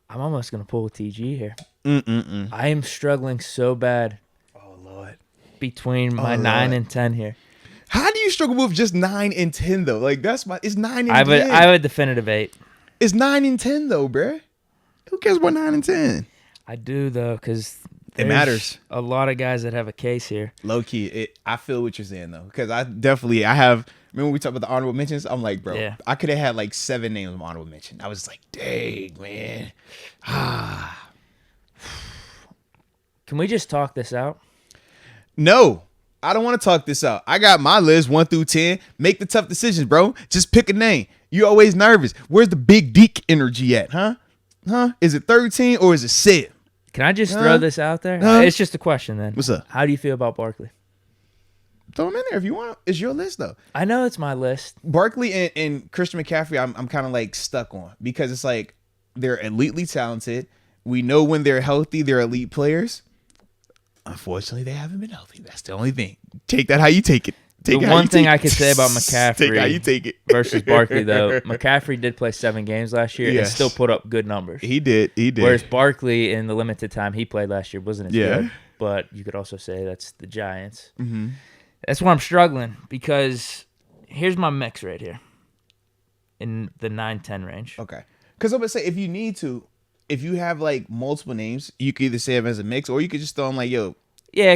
I'm almost going to pull a TG here. Mm-mm-mm. I am struggling so bad. Oh, Lord. Between my 9 and 10 here. How do you struggle with just 9 and 10, though? Like, it's 9 and I 10. have a definitive 8. It's 9 and 10, though, bruh. Who cares about 9 and 10? I do, though, because It matters. A lot of guys that have a case here. Low key, I feel what you're saying, though. Because I have, remember when we talked about the honorable mentions? I'm like, bro, Yeah. I could have had like 7 names of honorable mention. I was like, dang, man. Can we just talk this out? No, I don't want to talk this out. I got my list 1 through 10. Make the tough decisions, bro. Just pick a name. You're always nervous. Where's the big Deke energy at, huh? Is it 13 or is it Sid? Can I just throw this out there? It's just a question then. What's up? How do you feel about Barkley? Throw him in there if you want. It's your list, though. I know it's my list. Barkley and Christian McCaffrey, I'm kind of like stuck on because it's like they're elitely talented. We know when they're healthy, they're elite players. Unfortunately, they haven't been healthy. That's the only thing. Take that how you take it. The one thing I could say about McCaffrey take how you take it. versus Barkley, though, McCaffrey did play 7 games last year and still put up good numbers. He did. Whereas Barkley, in the limited time he played last year, wasn't as good. But you could also say that's the Giants. Mm-hmm. That's where I'm struggling because here's my mix right here in the 9-10 range. Okay. Because I'm going to say, if you need to, if you have like multiple names, you could either say them as a mix or you could just throw them like, yo,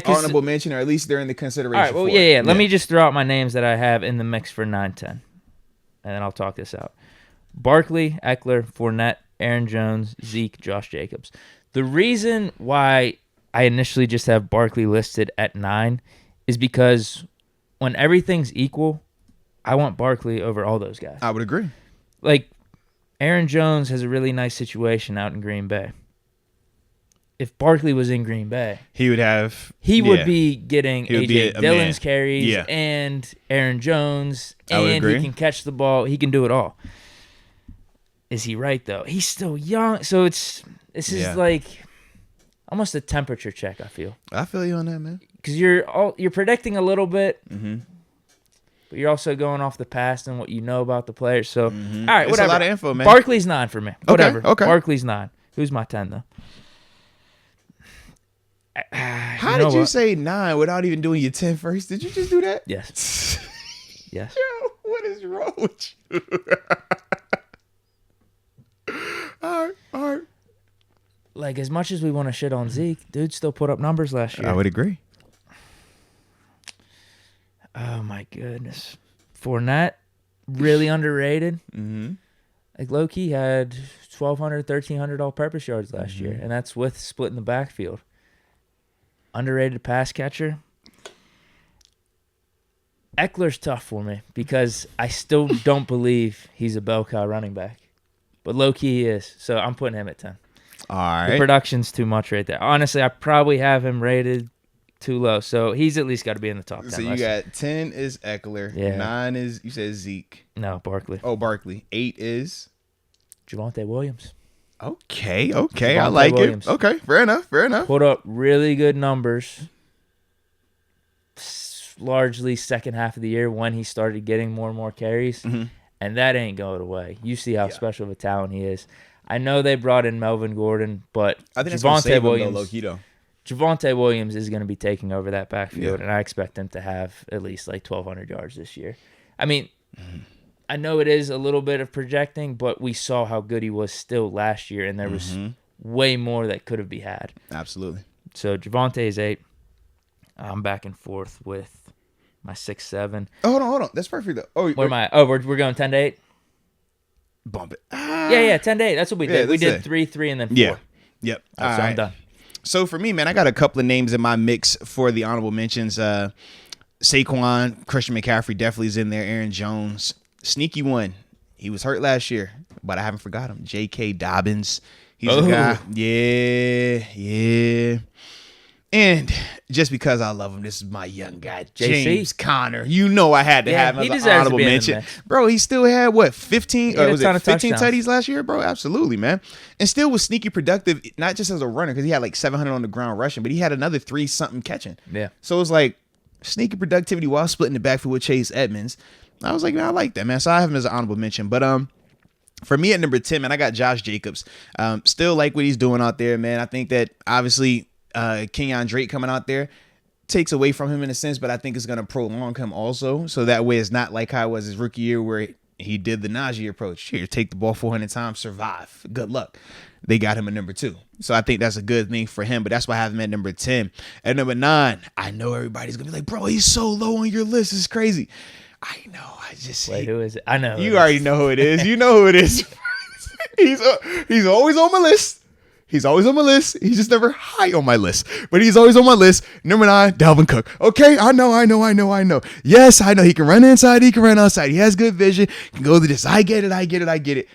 honorable mention, or at least they're in the consideration. All right, well, yeah. Let me just throw out my names that I have in the mix for 9-10, and then I'll talk this out. Barkley, Eckler, Fournette, Aaron Jones, Zeke, Josh Jacobs. The reason why I initially just have Barkley listed at 9 is because when everything's equal, I want Barkley over all those guys. I would agree. Like, Aaron Jones has a really nice situation out in Green Bay. If Barkley was in Green Bay, he would be getting A.J. Dillon's carries Yeah. and Aaron Jones, I would and agree. he can catch the ball. He can do it all. Is he right, though? He's still young, so this is like almost a temperature check, I feel. I feel you on that, man. Because you're predicting a little bit, Mm-hmm. but you're also going off the past and what you know about the players. So, all right, It's whatever. a lot of info, man. Barkley's 9 for me. Whatever. Okay. Barkley's 9. Who's my 10, though? How did you say 9 without even doing your 10 first? Did you just do that? Yes. Yes. Yo, what is wrong with you? All right. Like, as much as we want to shit on Zeke, dude still put up numbers last year. I would agree. Oh, my goodness. Fournette, really underrated. Mm-hmm. Like, low-key had 1,200, 1,300 all-purpose yards last year, and that's with splitting the backfield. Underrated pass catcher. Eckler's tough for me because I still don't believe he's a bell cow running back. But low-key he is, so I'm putting him at 10. All right. The production's too much right there. Honestly, I probably have him rated too low, so he's at least got to be in the top 10. So you got 10 is Eckler. Yeah. 9 is, you said Zeke. No, Barkley. Oh, Barkley. 8 is? Javonte Williams. Okay. I Javonte like Williams. it. Okay, fair enough. Put up really good numbers, largely second half of the year when he started getting more and more carries, and that ain't going away. You see how special of a talent he is. I know they brought in Melvin Gordon, but I think that's gonna save him, though, low-key, though. Javonte Williams is going to be taking over that backfield, and I expect him to have at least like 1,200 yards this year. I mean, I know it is a little bit of projecting, but we saw how good he was still last year, and there was way more that could have been had. Absolutely. So Javonte is 8. I'm back and forth with my 6, 7. Oh, hold on. That's perfect, though. Oh, What am I? Oh, we're going 10 to 8? Bump it. Yeah, 10 to 8. That's what we did. We did 3, 3, and then 4. Yeah. Yep. So All I'm right. done. So for me, man, I got a couple of names in my mix for the honorable mentions. Saquon, Christian McCaffrey definitely is in there. Aaron Jones, sneaky one. He was hurt last year, but I haven't forgot him. J.K. Dobbins. He's a guy. Yeah. And just because I love him, this is my young guy, James Conner. You know I had to have him as an honorable mention. Bro, he still had, what, 15? Yeah, Was it 15 touchdowns. tutties last year, bro? Absolutely, man. And still was sneaky productive, not just as a runner, because he had like 700 on the ground rushing, but he had another 3-something catching. Yeah. So it was like sneaky productivity while splitting the backfield with Chase Edmonds. I was like, man, I like that, man. So I have him as an honorable mention. But For me at number 10, man, I got Josh Jacobs. Still like what he's doing out there, man. I think that obviously Kenyon Drake coming out there takes away from him in a sense, but I think it's going to prolong him also. So that way it's not like how it was his rookie year where he did the Najee approach. Here, take the ball 400 times, survive. Good luck. They got him at number 2. So I think that's a good thing for him, but that's why I have him at number 10. At number 9, I know everybody's going to be like, bro, he's so low on your list. It's crazy. I know. I just Wait, who is it? I know. You already know who it is. You know who it is. He's always on my list. He's always on my list. He's just never high on my list, but he's always on my list. Number 9, Dalvin Cook. Okay, I know. Yes, I know he can run inside. He can run outside. He has good vision. Can go to this. I get it.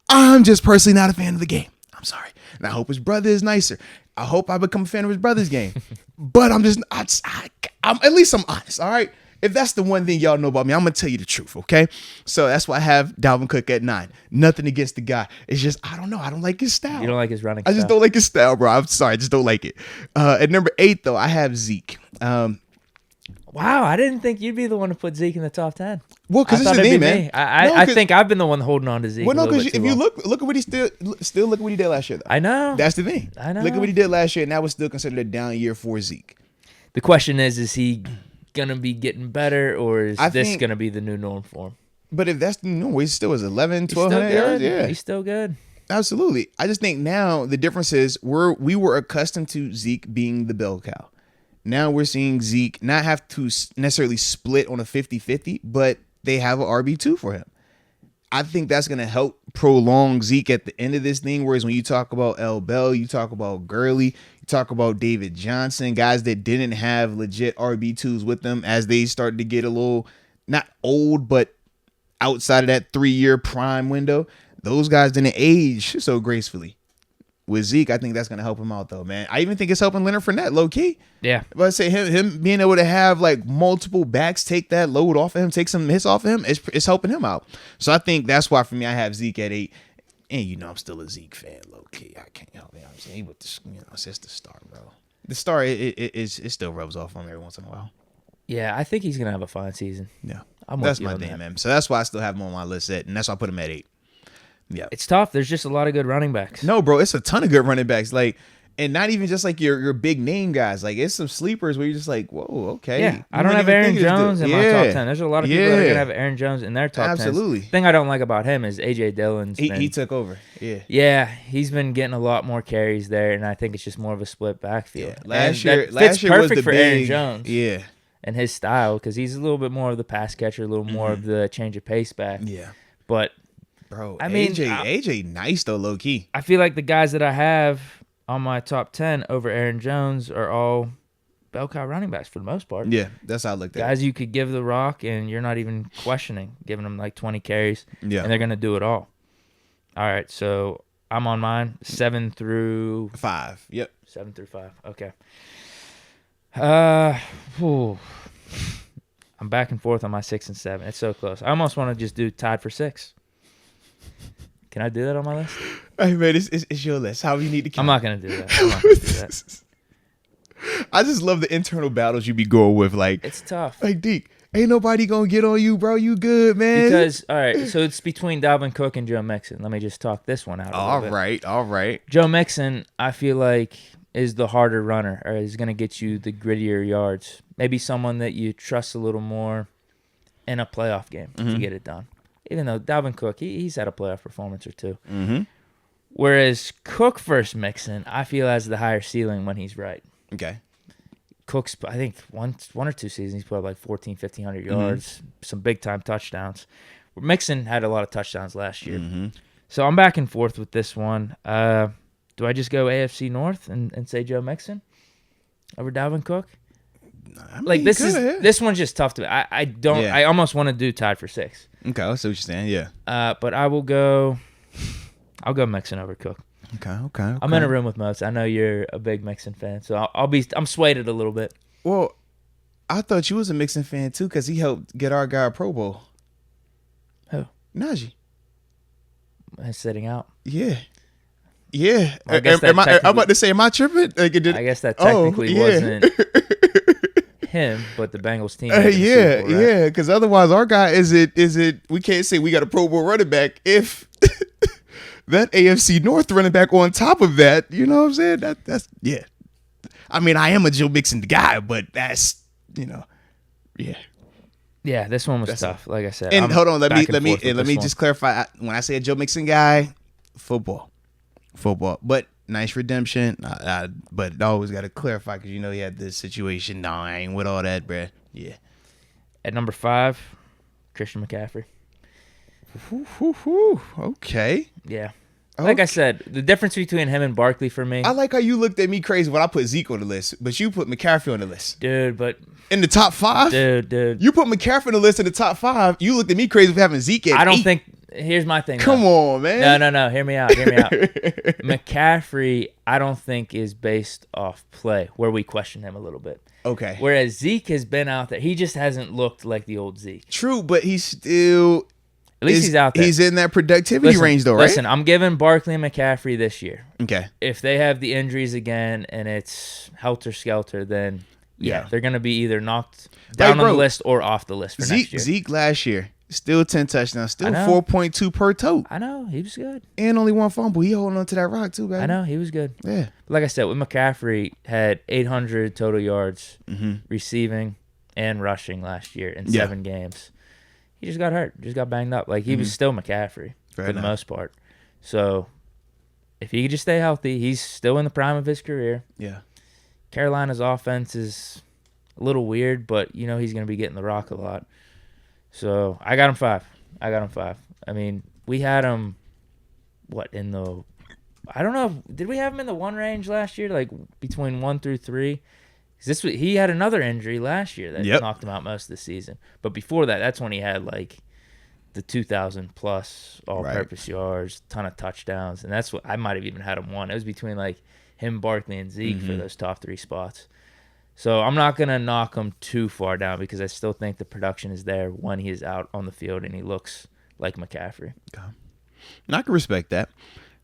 I'm just personally not a fan of the game. I'm sorry. And I hope his brother is nicer. I hope I become a fan of his brother's game. But I'm at least I'm honest. All right. If that's the one thing y'all know about me, I'm going to tell you the truth, okay? So that's why I have Dalvin Cook at 9. Nothing against the guy. It's just, I don't know. I don't like his style. You don't like his running I just don't like his style, bro. I'm sorry. I just don't like it. At number 8, though, I have Zeke. Wow, I didn't think you'd be the one to put Zeke in the top 10. Well, because it's his name, man. I think I've been the one holding on to Zeke. Well, no, because if you look at what he still look at what he did last year, though. I know. That's the thing. I know. Look at what he did last year, and that was still considered a down year for Zeke. The question is he gonna be getting better, or is this gonna be the new norm for him? But if that's the new, he still was 1,200 yards. Yeah, he's still good. Absolutely. I just think now the difference is we were accustomed to Zeke being the bell cow. Now we're seeing Zeke not have to necessarily split on a 50-50, but they have an RB2 for him. I think that's going to help prolong Zeke at the end of this thing. Whereas when you talk about L. Bell, you talk about Gurley, you talk about David Johnson, guys that didn't have legit RB2s with them as they started to get a little, not old, but outside of that 3-year prime window. Those guys didn't age so gracefully. With Zeke, I think that's going to help him out, though, man. I even think it's helping Leonard Fournette, low key. Yeah. But I say him being able to have like multiple backs take that load off of him, take some hits off of him, it's helping him out. So I think that's why for me, I have Zeke at 8. And you know, I'm still a Zeke fan, low key. I can't help it. I'm saying, but it's just the star, bro. The star, it still rubs off on me every once in a while. Yeah, I think he's gonna have a fine season. Yeah, That's my thing, man. So that's why I still have him on my list and that's why I put him at 8. Yeah, it's tough. There's just a lot of good running backs. No, bro, it's a ton of good running backs. Like, and not even just like your big name guys. Like, it's some sleepers where you're just like, whoa, okay. Yeah, I don't have Aaron Jones in my top 10. There's a lot of people that are gonna have Aaron Jones in their top 10. Absolutely. The thing I don't like about him is AJ Dillon's. He took over. Yeah. Yeah, he's been getting a lot more carries there, and I think it's just more of a split backfield. Yeah. Last year was the for Aaron Jones. Yeah. And his style, because he's a little bit more of the pass catcher, a little more of the change of pace back. Yeah. But bro, I mean, AJ nice though, low key. I feel like the guys that I have on my top 10 over Aaron Jones are all bell cow running backs for the most part. Yeah, that's how I looked at it. Guys you could give the rock and you're not even questioning, giving them like 20 carries. Yeah. And they're going to do it all. All right, so I'm on mine 7 through 5. Yep. 7 through 5. Okay. I'm back and forth on my 6 and 7. It's so close. I almost want to just do tied for 6. Can I do that on my list? Hey man, it's your list. How you need to count. I'm not gonna do that. I just love the internal battles you be going with. Like, it's tough. Like, Deke, ain't nobody gonna get on you, bro. You good, man. Because all right, so it's between Dalvin Cook and Joe Mixon. Let me just talk this one out. All right. Joe Mixon, I feel like, is the harder runner, or is gonna get you the grittier yards. Maybe someone that you trust a little more in a playoff game to get it done. Even though Dalvin Cook, he's had a playoff performance or two. Mm-hmm. Whereas Cook versus Mixon, I feel has the higher ceiling when he's right. Okay. Cook's, I think, one or two seasons, he's put up like 1,500 yards, some big-time touchdowns. Mixon had a lot of touchdowns last year. Mm-hmm. So I'm back and forth with this one. Do I just go AFC North and say Joe Mixon over Dalvin Cook? I mean, like this one's just tough to. I almost want to do tied for 6. Okay, I see what you're saying. Yeah. But I'll go Mixon over Cook. Okay. I'm in a room with most. I know you're a big Mixon fan, so I'm swayed a little bit. Well, I thought you was a Mixon fan too because he helped get our guy a Pro Bowl. Who? Najee. He's sitting out. Yeah. Well, I'm about to say, am I tripping? Like, I guess that technically wasn't him, but the Bengals team. Yeah, Super Bowl, right? Because otherwise, our guy is it. We can't say we got a Pro Bowl running back if that AFC North running back on top of that, you know what I'm saying? That's yeah. I mean, I am a Joe Mixon guy, but that's, yeah. Yeah, this one was That's tough. Like I said, And I'm hold on, let me back and forth with this one. just clarify. When I say a Joe Mixon guy, football, but nice redemption. But I always got to clarify because he had this situation. No, I ain't with all that, bruh. Yeah. At number 5, Christian McCaffrey. Okay. Yeah. Like I said, the difference between him and Barkley for me. I like how you looked at me crazy when I put Zeke on the list, but you put McCaffrey on the list. Dude, but in the top 5? Dude. You put McCaffrey on the list in the top 5. You looked at me crazy for having Zeke at I don't 8. think here's my thing. Come on, man. No. Hear me out. McCaffrey, I don't think is based off play, where we question him a little bit. Okay. Whereas Zeke has been out there. He just hasn't looked like the old Zeke. True, but he's still... At least he's out there. He's in that productivity range, though, right? Listen, I'm giving Barkley and McCaffrey this year. Okay. If they have the injuries again and it's helter-skelter, then they're going to be either knocked down on the list or off the list for next year. Zeke last year, still 10 touchdowns, still 4.2 per tote. I know, he was good. And only 1 fumble. He holding on to that rock, too, baby. I know, he was good. Yeah. Like I said, with McCaffrey, had 800 total yards receiving and rushing last year in 7 games. He just got hurt, just got banged up. Like, he was still McCaffrey for the most part. So, if he could just stay healthy, he's still in the prime of his career. Yeah. Carolina's offense is a little weird, but he's going to be getting the rock a lot. So, I got him 5. I mean, we had him, in the... I don't know. Did we have him in the 1 range last year? Like, between 1 through 3? He had another injury last year that knocked him out most of the season. But before that, that's when he had like the 2,000 plus all-purpose yards, ton of touchdowns, and that's what I might have even had him 1. It was between like him, Barkley, and Zeke for those top 3 spots. So I'm not gonna knock him too far down because I still think the production is there when he is out on the field and he looks like McCaffrey. Okay. I can respect that.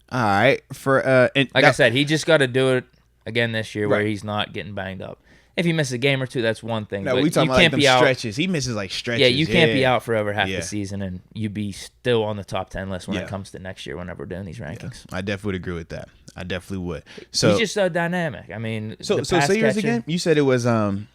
All right, I said, he just got to do it again this year where he's not getting banged up. If he misses a game or 2, that's one thing. No, but we talking you about can't like be them out. stretches. He misses like stretches. Yeah, you can't be out for over half Yeah. the season and you be still on the top 10 list when it comes to next year whenever we're doing these rankings. I definitely would agree with that. I definitely would. So he's just so dynamic. I mean, so say yours again. You said it was 10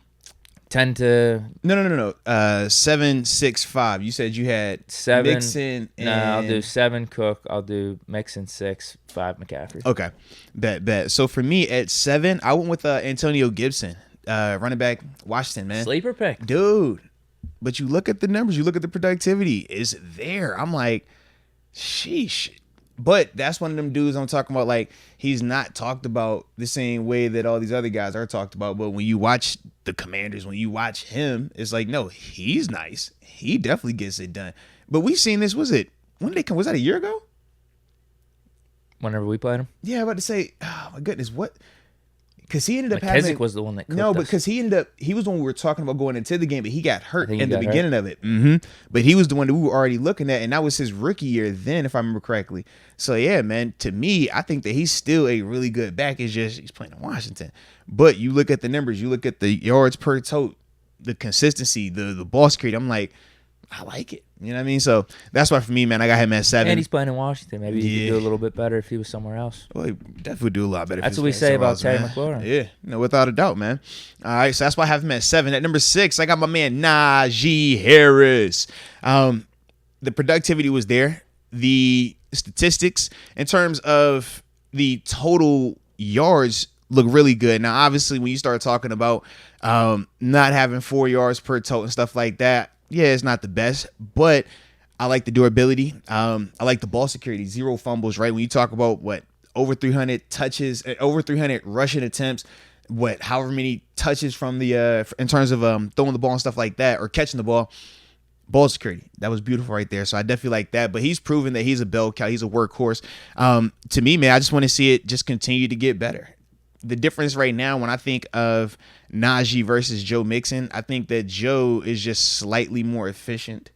to no 7, 6, 5. You said you had 7 Mixon. And... No, I'll do 7 Cook. I'll do Mixon 6, 5 McCaffrey. Okay, bet. So for me at 7, I went with Antonio Gibson, running back, Washington, man. Sleeper pick, dude. But you look at the numbers, you look at the productivity, is there. I'm like, sheesh. But that's one of them dudes I'm talking about. Like, he's not talked about the same way that all these other guys are talked about. But when you watch the Commanders, when you watch him, it's like, no, he's nice. He definitely gets it done. But we've seen this. When did they come? Was that a year ago? Whenever we played him? Yeah, I'm about to say, oh my goodness, what? Because he ended up McKissick was the one that cooked no, us. because he was the one we were talking about going into the game, but he got hurt in the got beginning of it. Mm-hmm. But he was the one that we were already looking at, and that was his rookie year then, if I remember correctly. So yeah, man, to me, I think that he's still a really good back. It's just he's playing in Washington. But you look at the numbers, you look at the yards per tote, the consistency, the ball security. I'm like, I like it. You know what I mean? So that's why for me, man, I got him at 7. And he's playing in Washington. Maybe he could do a little bit better if he was somewhere else. Well, he definitely would do a lot better. That's what we say about Terry McLaurin. Yeah, no, without a doubt, man. All right, so that's why I have him at 7. At number 6, I got my man Najee Harris. The productivity was there. The statistics in terms of the total yards look really good. Now, obviously, when you start talking about not having 4 yards per tote and stuff like that, yeah, it's not the best, but I like the durability. I like the ball security, 0 fumbles, right? When you talk about over 300 touches, over 300 rushing attempts, however many touches from the in terms of throwing the ball and stuff like that, or catching the ball security. That was beautiful right there. So I definitely like that. But he's proven that he's a bell cow. He's a workhorse. To me, man, I just want to see it just continue to get better. The difference right now, when I think of Najee versus Joe Mixon, I think that Joe is just slightly more efficient.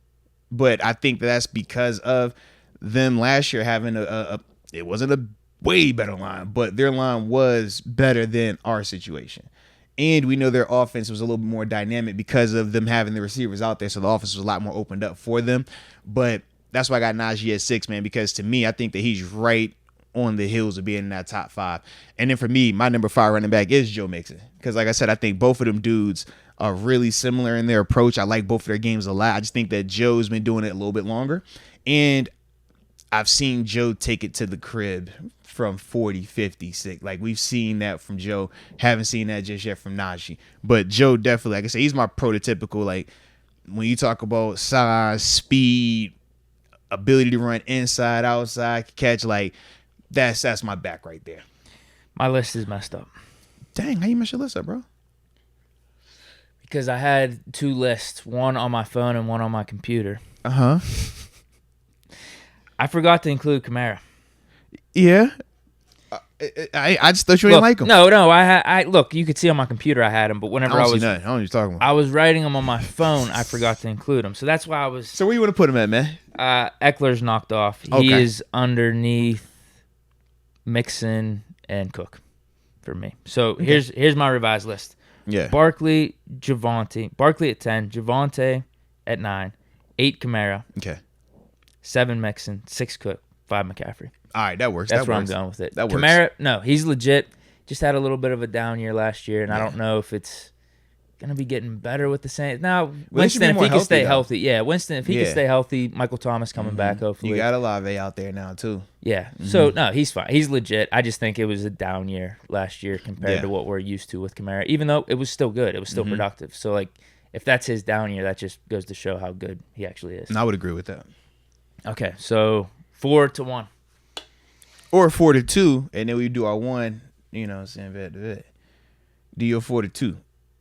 But I think that's because of them last year having it wasn't a way better line, but their line was better than our situation. And we know their offense was a little bit more dynamic because of them having the receivers out there. So the offense was a lot more opened up for them. But that's why I got Najee at 6, man, because to me, I think that he's right on the heels of being in that top 5. And then for me, my number 5 running back is Joe Mixon. Because like I said, I think both of them dudes are really similar in their approach. I like both of their games a lot. I just think that Joe's been doing it a little bit longer. And I've seen Joe take it to the crib from 40, 50, 60. Like, we've seen that from Joe. Haven't seen that just yet from Najee. But Joe definitely, like I said, he's my prototypical, like, when you talk about size, speed, ability to run inside, outside, catch, like, that's my back right there. My list is messed up. Dang, how you mess your list up, bro? Because I had 2 lists, one on my phone and one on my computer. Uh-huh. I forgot to include Kamara. Yeah. I just thought you didn't like him. No. I look, you could see on my computer I had him, but whenever I don't know what you're talking about. I was writing him on my phone, I forgot to include him. So that's why I was. So where you want to put him at, man? Eckler's knocked off. Okay. He is underneath Mixon and Cook for me. So Okay. here's my revised list. Yeah. Barkley at 10, Javonte at 9, 8 Kamara, Okay. 7 Mixon, 6 Cook, 5 McCaffrey. All right, that works. That's where I'm going with it. That works. Kamara, no, he's legit. Just had a little bit of a down year last year, and I don't know if it's gonna be getting better with the Saints. Now, Winston, if he can stay healthy, Winston, if he can stay healthy, Michael Thomas coming back, hopefully. You got Olave out there now too. Yeah. So no, he's fine. He's legit. I just think it was a down year last year compared to what we're used to with Kamara. Even though it was still good, it was still productive. So like, if that's his down year, that just goes to show how good he actually is. And I would agree with that. Okay, so 4-1. Or 4-2, and then we do our 1. You know what I'm saying? Bet. Do your 4-2,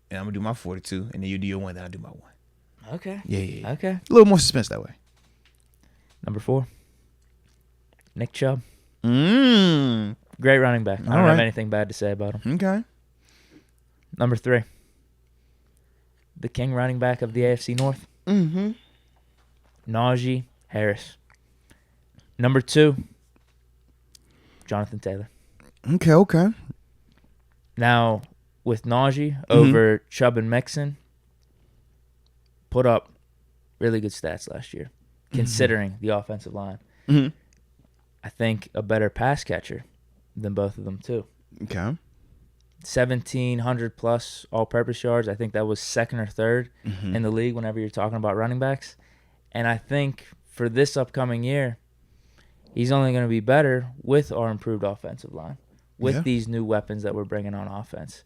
and I'm gonna do my 4-2, and then you do your 1, then I do my 1. Okay. Yeah. Okay. A little more suspense that way. Number 4, Nick Chubb. Mm. Great running back. I don't have anything bad to say about him. Okay. Number 3, the king running back of the AFC North. Mm-hmm. Najee Harris. Number 2, Jonathan Taylor. Okay. Now, with Najee over Chubb and Mixon, put up really good stats last year, considering the offensive line. Mm-hmm. I think a better pass catcher than both of them, too. Okay. 1,700 plus all-purpose yards. I think that was second or third in the league whenever you're talking about running backs. And I think for this upcoming year, he's only going to be better with our improved offensive line, with these new weapons that we're bringing on offense.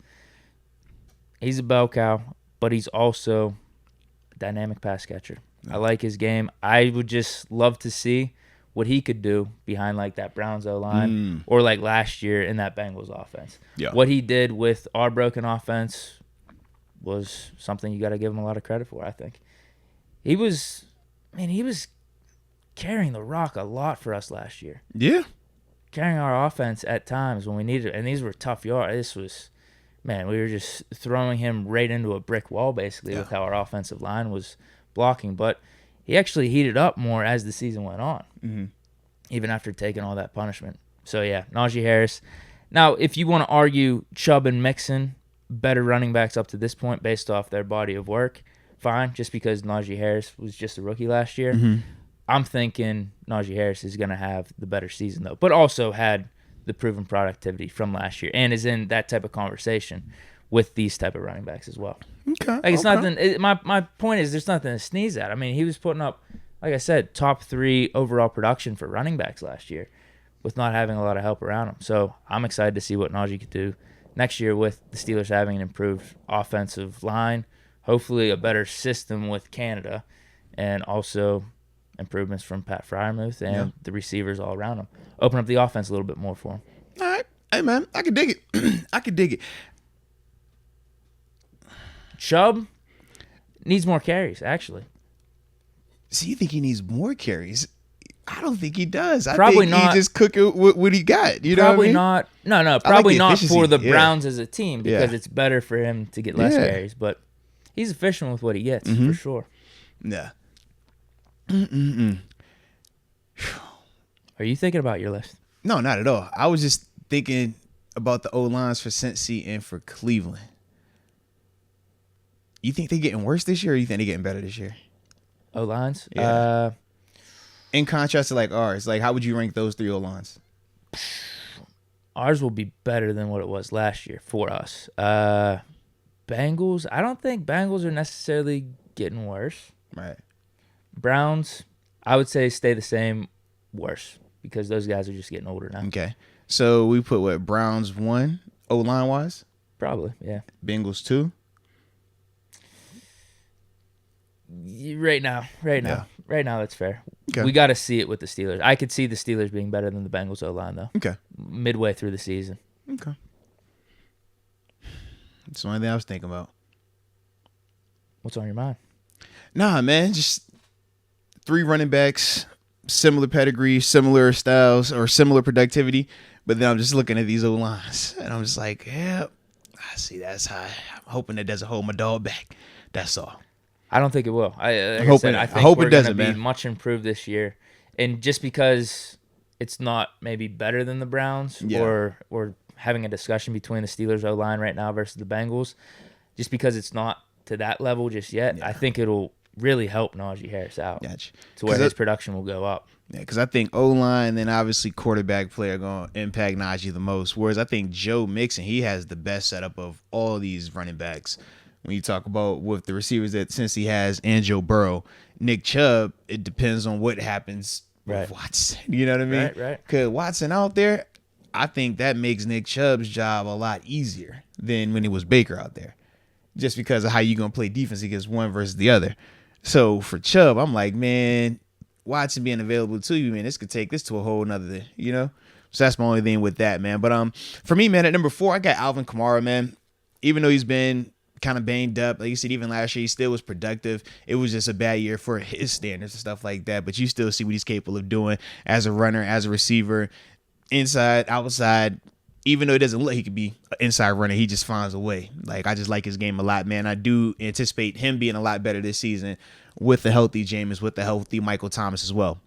He's a bell cow, but he's also a dynamic pass catcher. I like his game. I would just love to see what he could do behind like that Browns O-line or like last year in that Bengals offense. Yeah. What he did with our broken offense was something you got to give him a lot of credit for, I think. He was carrying the rock a lot for us last year. Yeah. Carrying our offense at times when we needed it. And these were tough yards. This was, man, we were just throwing him right into a brick wall basically with how our offensive line was blocking. But he actually heated up more as the season went on, even after taking all that punishment. So, yeah, Najee Harris. Now, if you want to argue Chubb and Mixon, better running backs up to this point based off their body of work, fine, just because Najee Harris was just a rookie last year. I'm thinking Najee Harris is going to have the better season, though, but also had the proven productivity from last year and is in that type of conversation with these type of running backs as well. Okay. Like it's nothing. My point is there's nothing to sneeze at. I mean, he was putting up, like I said, top 3 overall production for running backs last year with not having a lot of help around him. So I'm excited to see what Najee could do next year with the Steelers having an improved offensive line, hopefully a better system with Canada, and also improvements from Pat Freiermuth and the receivers all around him. Open up the offense a little bit more for him. All right. Hey, man, I can dig it. I can dig it. Chubb needs more carries, actually. So you think he needs more carries? I don't think he does. Probably I think not. he just cooking what he got. You know what I mean? Not. No, probably not efficiency. for the Browns as a team because Yeah. it's better for him to get less carries. But he's efficient with what he gets, for sure. Yeah. Are you thinking about your list? No, not at all. I was just thinking about the O-lines for Cincy and for Cleveland. You think they're getting worse this year or you think they're getting better this year? O-lines? Yeah. In contrast to like ours, like how would you rank those three O-lines? Ours will be better than what it was last year for us. Bengals, I don't think Bengals are necessarily getting worse. Right. Browns, I would say stay the same, worse, because those guys are just getting older now. Okay. So we put what, Browns 1 O-line wise? Probably, yeah. Bengals 2? Right now, that's fair. Okay. We got to see it with the Steelers. I could see the Steelers being better than the Bengals O-line, though. Okay. Midway through the season. Okay. That's the only thing I was thinking about. What's on your mind? Nah, man, just 3 running backs, similar pedigree, similar styles, or similar productivity. But then I'm just looking at these O-lines, and I'm just like, yeah, I see that's high. I'm hoping it doesn't hold my dog back. That's all. I don't think it will. I hope think it we're doesn't, going to be man. much improved this year. And just because it's not maybe better than the Browns or having a discussion between the Steelers O-line right now versus the Bengals, just because it's not to that level just yet, I think it'll really help Najee Harris out to where his production will go up. Yeah, because I think O-line and then obviously quarterback play are going to impact Najee the most. Whereas I think Joe Mixon, he has the best setup of all these running backs. When you talk about with the receivers that since he has and Joe Burrow, Nick Chubb, it depends on what happens with Watson. You know what I mean? Right. Because Watson out there, I think that makes Nick Chubb's job a lot easier than when it was Baker out there. Just because of how you going to play defense against one versus the other. So for Chubb, I'm like, man, Watson being available to you, man, this could take this to a whole nother, you know? So that's my only thing with that, man. But for me, man, at number 4, I got Alvin Kamara, man. Even though he's been kind of banged up, like you said, even last year, he still was productive. It was just a bad year for his standards and stuff like that. But you still see what he's capable of doing as a runner, as a receiver, inside, outside. Even though it doesn't look like he could be an inside runner, he just finds a way. Like, I just like his game a lot, man. I do anticipate him being a lot better this season with the healthy Jameis, with the healthy Michael Thomas as well.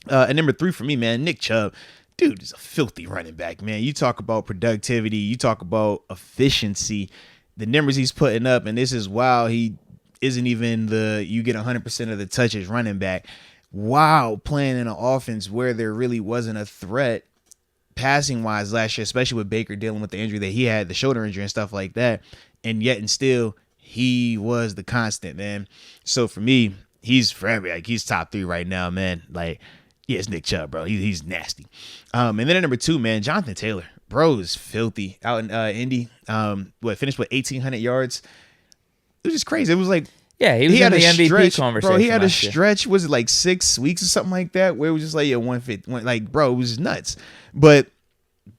And number 3 for me, man, Nick Chubb. Dude is a filthy running back, man. You talk about productivity. You talk about efficiency. The numbers he's putting up, and this is while he isn't even you get 100% of the touches running back. Wow, playing in an offense where there really wasn't a threat passing wise last year, especially with Baker dealing with the injury that he had, the shoulder injury and stuff like that. And yet and still, he was the constant, man. So for me, he's forever. Like, he's top 3 right now, man. Like, yeah, it's Nick Chubb, bro. He's nasty. And then at number 2, man, Jonathan Taylor. Bro is filthy out in Indy. Finished with 1,800 yards. It was just crazy. It was like, he was in the MVP stretch, conversation. Bro, he had a last year. stretch, was it like 6 weeks or something like that, where it was just like, 150. Like, bro, it was nuts. But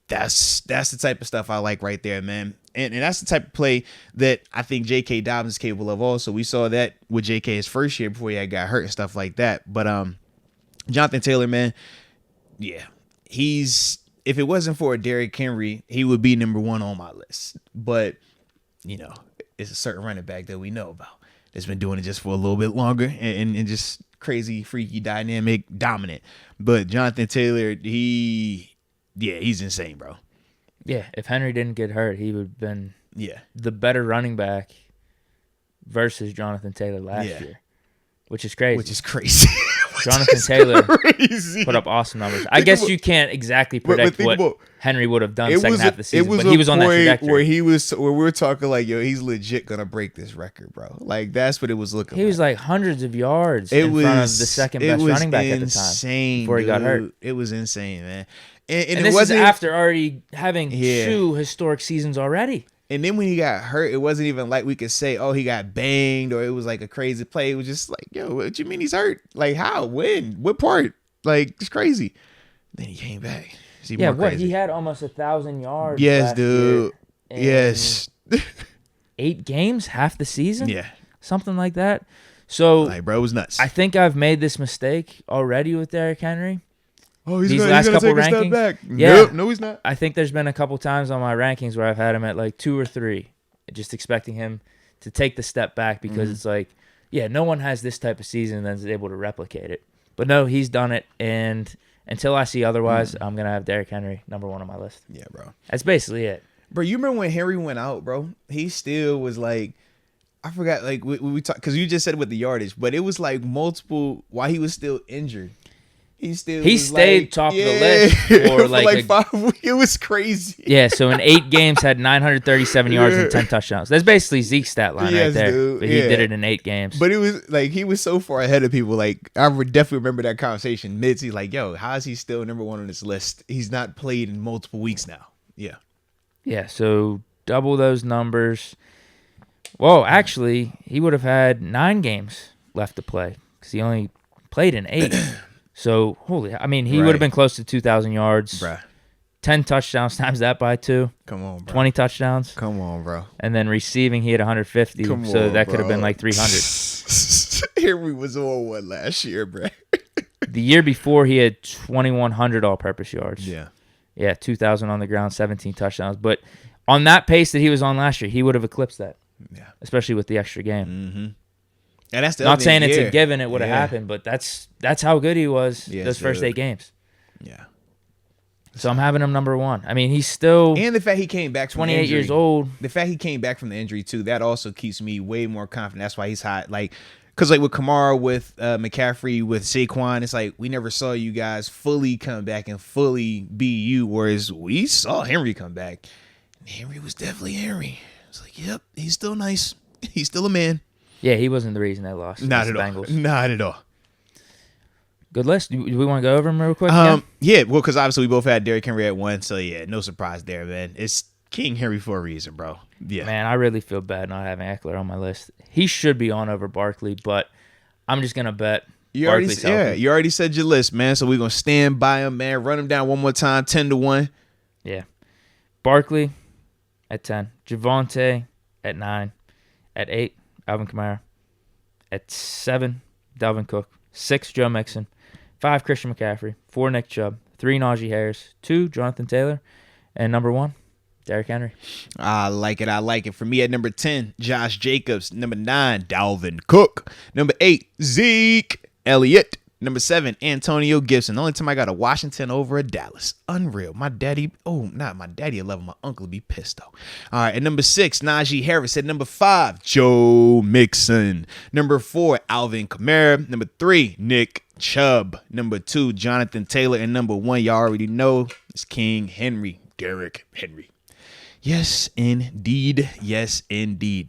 that's the type of stuff I like right there, man. And that's the type of play that I think J.K. Dobbins is capable of also. We saw that with J.K. his first year before he got hurt and stuff like that. But Jonathan Taylor, man, yeah, if it wasn't for Derrick Henry, he would be number 1 on my list. But, it's a certain running back that we know about that's been doing it just for a little bit longer and just crazy, freaky, dynamic, dominant. But Jonathan Taylor, he's insane, bro. Yeah, if Henry didn't get hurt, he would have been the better running back versus Jonathan Taylor last year, which is crazy. Jonathan Taylor put up awesome numbers. I guess you can't exactly predict what Henry would have done second half of the season, but he was on that trajectory. Where we were talking like, he's legit going to break this record, bro. Like, that's what it was looking like. He was like hundreds of yards in front of the second best running back at the time before he got hurt. It was insane, man. And this is after already having 2 historic seasons already. And then when he got hurt, it wasn't even like we could say, he got banged or it was like a crazy play. It was just like, what you mean he's hurt? Like, how? When? What part? Like, it's crazy. Then he came back. He had almost 1,000 yards. Yes, dude. Yes. 8 games, half the season? Yeah. Something like that. So, like, bro, it was nuts. I think I've made this mistake already with Derrick Henry. He's These gonna, last he's gonna couple take rankings. A step back. Yeah. Nope, no, he's not. I think there's been a couple times on my rankings where I've had him at like 2 or 3, just expecting him to take the step back because it's like, no one has this type of season that's able to replicate it. But no, he's done it, and until I see otherwise, I'm gonna have Derrick Henry number 1 on my list. Yeah, bro. That's basically it. Bro, you remember when Henry went out, bro? He still was like, I forgot, like we talked because you just said it with the yardage, but it was like multiple while he was still injured. he still He was stayed like, top of the list for like 5 weeks. It was crazy. yeah. So in 8 games, had 937 yards and 10 touchdowns. That's basically Zeke's stat line right Yes, there. dude. But he Yeah. did it in 8 games. But it was like he was so far ahead of people. Like I would definitely remember that conversation. Mitzi, like, yo, how is he still number 1 on this list? He's not played in multiple weeks now. Yeah. Yeah, so double those numbers. Well, actually, he would have had 9 games left to play because he only played in 8. So, I mean, he would have Right. been close to 2,000 yards, Bruh. 10 touchdowns times that by 2, Come on, bro. 20 touchdowns. Come on, bro. And then receiving, he had 150, Come so on, that could have bro. been like 300. Henry was on one last year, bro. The year before, he had 2,100 all-purpose yards. Yeah. Yeah, 2,000 on the ground, 17 touchdowns. But on that pace that he was on last year, he would have eclipsed that. Yeah. Especially with the extra game. Mm-hmm. And that's the Not other saying thing, it's yeah. a given it would have Yeah. happened, but that's how good he was Yes, those first dude. 8 games. Yeah. So I'm having him number 1. I mean, he's still And the fact he came back from 28 the injury, years old. The fact he came back from the injury too, that also keeps me way more confident. That's why he's hot. Like, because like with Kamara, with McCaffrey, with Saquon, it's like we never saw you guys fully come back and fully be you. Whereas we saw Henry come back. And Henry was definitely Henry. It's like, yep, he's still nice. He's still a man. Yeah, he wasn't the reason they lost. Not against at the all. Bengals. Not at all. Good list. Do we want to go over them real quick? Yeah? Yeah, well, because obviously we both had Derrick Henry at 1, so yeah, no surprise there, man. It's King Henry for a reason, bro. Yeah. Man, I really feel bad not having Eckler on my list. He should be on over Barkley, but I'm just gonna bet You Barkley's already, healthy. you already said your list, man. So we're gonna stand by him, man. Run him down one more time, 10-1. Yeah. Barkley at 10. Javonte at 9. At 8, Alvin Kamara. At 7, Dalvin Cook. 6, Joe Mixon. 5, Christian McCaffrey. 4, Nick Chubb. 3, Najee Harris. 2, Jonathan Taylor. And number 1, Derrick Henry. I like it. I like it. For me at number 10, Josh Jacobs. Number 9, Dalvin Cook. Number 8, Zeke Elliott. Number 7, Antonio Gibson. The only time I got a Washington over a Dallas. Unreal. My daddy, not my daddy 11. My uncle would be pissed though. All right. At number 6, Najee Harris. At number 5, Joe Mixon. Number 4, Alvin Kamara. Number 3, Nick Chubb. Number 2, Jonathan Taylor. And number 1, y'all already know, is King Henry. Derrick Henry. Yes, indeed. Yes, indeed.